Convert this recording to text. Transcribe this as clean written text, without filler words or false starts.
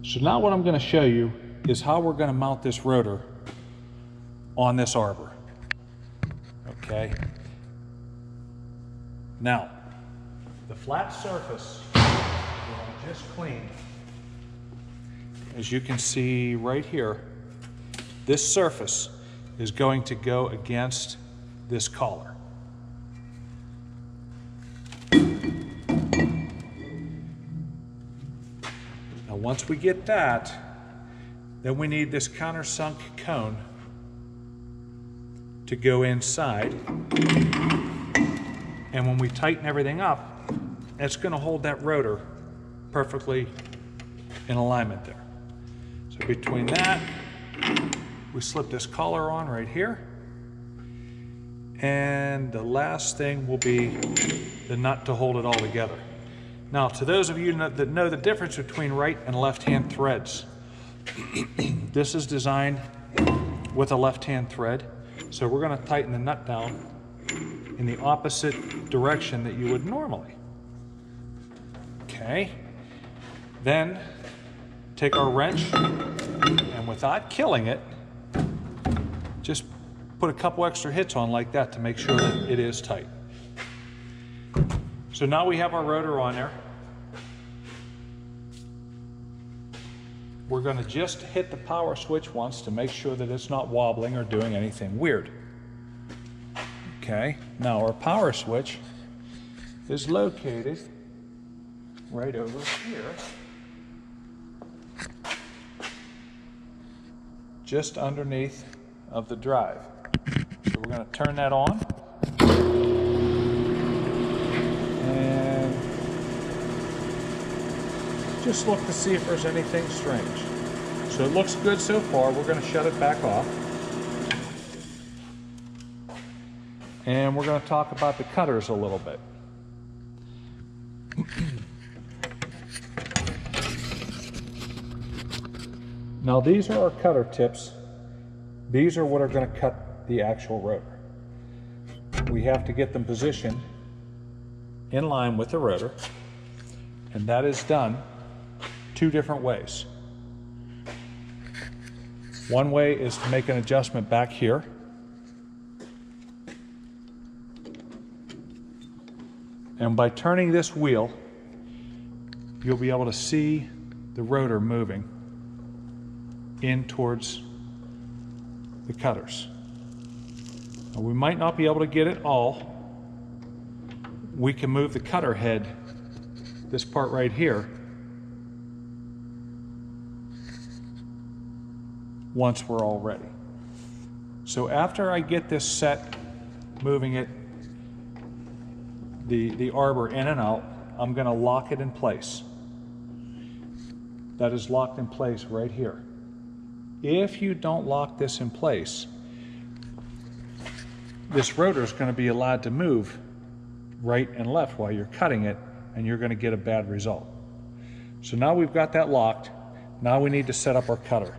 So now what I'm going to show you is how we're going to mount this rotor on this arbor. Okay. Now, the flat surface that I just cleaned, as you can see right here, this surface is going to go against this collar. Now once we get that, then we need this countersunk cone to go inside. And when we tighten everything up, it's going to hold that rotor perfectly in alignment there. So between that, we slip this collar on right here. And the last thing will be the nut to hold it all together. Now, to those of you that know the difference between right and left-hand threads, this is designed with a left-hand thread. So we're going to tighten the nut down in the opposite direction that you would normally. Okay. Then take our wrench and without killing it, just put a couple extra hits on like that to make sure that it is tight. So now we have our rotor on there. We're going to just hit the power switch once to make sure that it's not wobbling or doing anything weird. Okay, now our power switch is located right over here, just underneath of the drive. So we're going to turn that on. And just look to see if there's anything strange. So it looks good so far. We're going to shut it back off. And we're going to talk about the cutters a little bit. Now these are our cutter tips. These are what are going to cut the actual rotor. We have to get them positioned in line with the rotor, and that is done two different ways. One way is to make an adjustment back here. And by turning this wheel, you'll be able to see the rotor moving in towards the cutters. Now, we might not be able to get it all. We can move the cutter head, this part right here, once we're all ready. So after I get this set, moving it, the arbor in and out, I'm going to lock it in place. That is locked in place right here. If you don't lock this in place, this rotor is going to be allowed to move right and left while you're cutting it, and you're going to get a bad result. So now we've got that locked. Now we need to set up our cutter.